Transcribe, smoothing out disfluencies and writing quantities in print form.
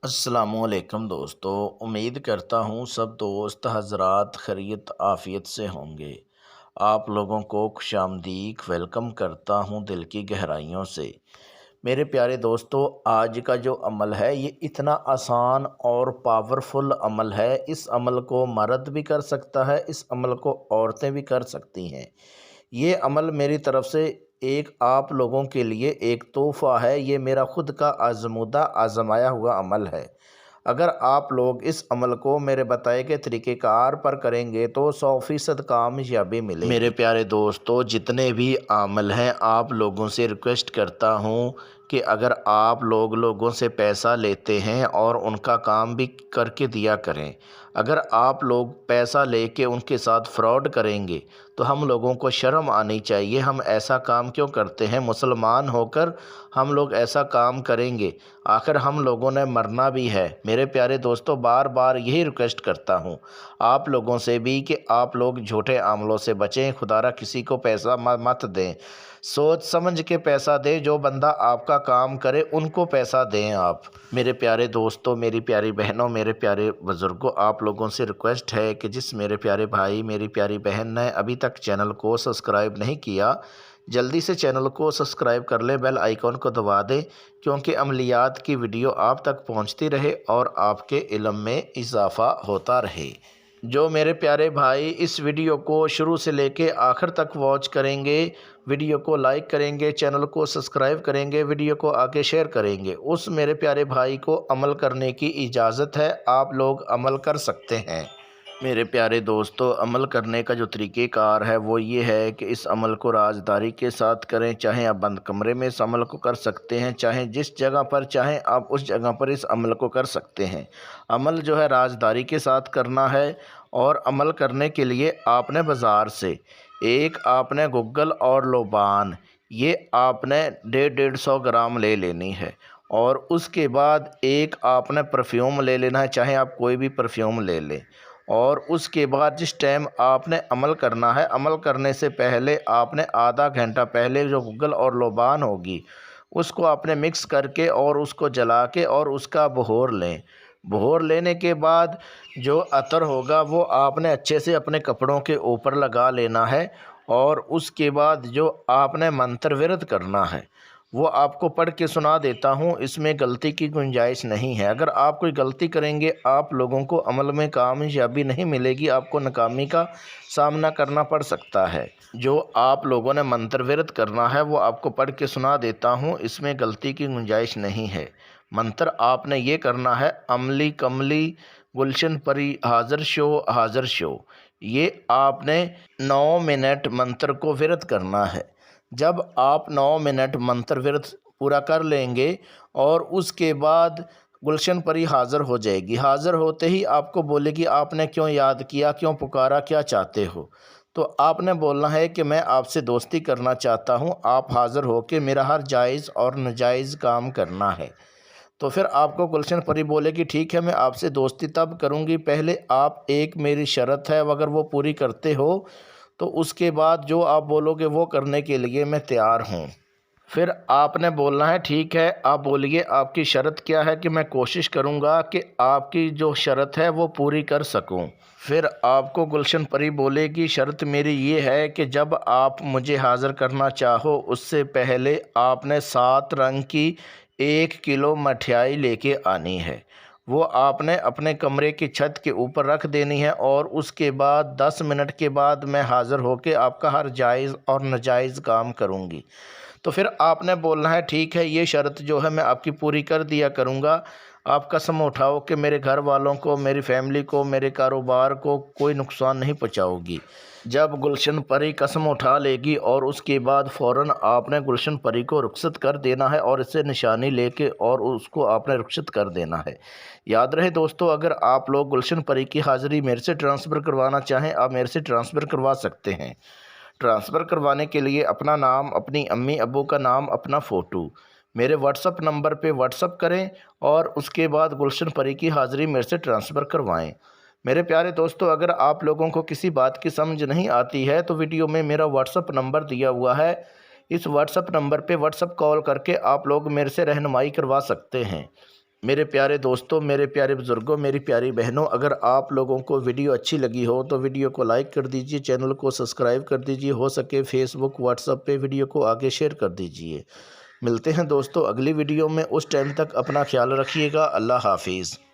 अस्सलामुअलैकुम दोस्तों। उम्मीद करता हूँ सब दोस्त हज़रात खैरियत आफ़ियत से होंगे। आप लोगों को खुशामदीद वेलकम करता हूँ दिल की गहराइयों से। मेरे प्यारे दोस्तों, आज का जो अमल है ये इतना आसान और पावरफुल अमल है। इस अमल को मर्द भी कर सकता है, इस अमल को औरतें भी कर सकती हैं। ये अमल मेरी तरफ से एक आप लोगों के लिए एक तोहफ़ा है। ये मेरा ख़ुद का आज़मूदा आज़माया हुआ अमल है। अगर आप लोग इस अमल को मेरे बताए गए तरीक़ेकार पर करेंगे तो 100% कामयाबी मिलेगी। मेरे प्यारे दोस्तों, जितने भी अमल हैं आप लोगों से रिक्वेस्ट करता हूँ कि अगर आप लोगों से पैसा लेते हैं और उनका काम भी करके दिया करें। अगर आप लोग पैसा लेके उनके साथ फ्रॉड करेंगे तो हम लोगों को शर्म आनी चाहिए। हम ऐसा काम क्यों करते हैं? मुसलमान होकर हम लोग ऐसा काम करेंगे? आखिर हम लोगों ने मरना भी है। मेरे प्यारे दोस्तों, बार बार यही रिक्वेस्ट करता हूँ आप लोगों से भी कि आप लोग झूठे अमलों से बचें। खुदारा किसी को पैसा मत दें, सोच समझ के पैसा दें। जो बंदा आपका काम करे उनको पैसा दें आप। मेरे प्यारे दोस्तों, मेरी प्यारी बहनों, मेरे प्यारे बुज़ुर्गों, आप लोगों से रिक्वेस्ट है कि जिस मेरे प्यारे भाई मेरी प्यारी बहन ने अभी तक चैनल को सब्सक्राइब नहीं किया, जल्दी से चैनल को सब्सक्राइब कर ले, बेल आइकॉन को दबा दें, क्योंकि अमलियात की वीडियो आप तक पहुंचती रहे और आपके इल्म में इजाफ़ा होता रहे। जो मेरे प्यारे भाई इस वीडियो को शुरू से लेके आखिर तक वॉच करेंगे, वीडियो को लाइक करेंगे, चैनल को सब्सक्राइब करेंगे, वीडियो को आगे शेयर करेंगे, उस मेरे प्यारे भाई को अमल करने की इजाज़त है। आप लोग अमल कर सकते हैं। मेरे प्यारे दोस्तों, अमल करने का जो तरीक़ेकार है वो ये है कि इस अमल को राज़दारी के साथ करें। चाहे आप बंद कमरे में इस अमल को कर सकते हैं, चाहे जिस जगह पर चाहें आप उस जगह पर इस अमल को कर सकते हैं। अमल जो है राज़दारी के साथ करना है। और अमल करने के लिए आपने बाज़ार से एक आपने गुग्गल और लोबान ये आपने 150 ग्राम ले लेनी है। और उसके बाद एक आपने परफ्यूम ले लेना है, चाहे आप कोई भी परफ्यूम ले लें। और उसके बाद जिस टाइम आपने अमल करना है, अमल करने से पहले आपने आधा घंटा पहले जो गुग्गल और लोबान होगी उसको आपने मिक्स करके और उसको जला के और उसका बहोर लें। बहोर लेने के बाद जो अतर होगा वो आपने अच्छे से अपने कपड़ों के ऊपर लगा लेना है। और उसके बाद जो आपने मंत्र विरद करना है वो आपको पढ़ के सुना देता हूँ। इसमें गलती की गुंजाइश नहीं है। अगर आप कोई गलती करेंगे आप लोगों को अमल में कामयाबी नहीं मिलेगी, आपको नाकामी का सामना करना पड़ सकता है। जो आप लोगों ने मंत्र विरद करना है वो आपको पढ़ के सुना देता हूँ, इसमें गलती की गुंजाइश नहीं है। मंत्र आपने ये करना है, अमली कमली गुलशन परी हाज़र शो। ये आपने 9 मिनट मंत्र को विरत करना है। जब आप 9 मिनट मंत्र विरत पूरा कर लेंगे और उसके बाद गुलशन परी हाज़िर हो जाएगी। हाज़िर होते ही आपको बोलेगी आपने क्यों याद किया, क्यों पुकारा, क्या चाहते हो। तो आपने बोलना है कि मैं आपसे दोस्ती करना चाहता हूँ, आप हाज़िर होकर मेरा हर जायज़ और नाजायज़ काम करना है। तो फिर आपको गुलशन परी बोलेगी ठीक है, मैं आपसे दोस्ती तब करूँगी, पहले आप एक मेरी शर्त है, अगर वो पूरी करते हो तो उसके बाद जो आप बोलोगे वो करने के लिए मैं तैयार हूँ। फिर आपने बोलना है ठीक है, आप बोलिए आपकी शर्त क्या है कि मैं कोशिश करूँगा कि आपकी जो शर्त है वो पूरी कर सकूँ। फिर आपको गुलशन परी बोलेगी शर्त मेरी ये है कि जब आप मुझे हाज़िर करना चाहो उससे पहले आपने 7 रंग की 1 किलो मठियाई लेके आनी है। वो आपने अपने कमरे की छत के ऊपर रख देनी है। और उसके बाद 10 मिनट के बाद मैं हाज़िर होकर आपका हर जायज़ और नाजायज़ काम करूँगी। तो फिर आपने बोलना है ठीक है, ये शर्त जो है मैं आपकी पूरी कर दिया करूँगा। आप कसम उठाओ कि मेरे घर वालों को, मेरी फैमिली को, मेरे कारोबार को कोई नुकसान नहीं पहुँचाओगी। जब गुलशन परी कसम उठा लेगी और उसके बाद फ़ौरन आपने गुलशन परी को रुखसत कर देना है और इससे निशानी लेके और उसको आपने रुखसत कर देना है। याद रहे दोस्तों, अगर आप लोग गुलशन परी की हाज़िरी मेरे से ट्रांसफ़र करवाना चाहें आप मेरे से ट्रांसफ़र करवा सकते हैं। ट्रांसफ़र करवाने के लिए अपना नाम, अपनी अम्मी अब्बू का नाम, अपना फ़ोटो मेरे व्हाट्सअप नंबर पे व्हाट्सअप करें और उसके बाद गुलशन परी की हाज़िरी मेरे से ट्रांसफ़र करवाएं। मेरे प्यारे दोस्तों, अगर आप लोगों को किसी बात की समझ नहीं आती है तो वीडियो में मेरा व्हाट्सअप नंबर दिया हुआ है। इस व्हाट्सअप नंबर पे व्हाट्सअप कॉल करके आप लोग मेरे से रहनुमाई करवा सकते हैं। میرے پیارے دوستوں، میرے پیارے بزرگوں، میری پیاری بہنوں، اگر آپ لوگوں کو ویڈیو اچھی لگی ہو تو ویڈیو کو لائک کر دیجئے، چینل کو سبسکرائب کر دیجئے، ہو سکے فیس بک واٹس ایپ پہ ویڈیو کو آگے شیئر کر دیجئے۔ ملتے ہیں دوستوں اگلی ویڈیو میں، اس ٹائم تک اپنا خیال رکھیے گا۔ اللہ حافظ۔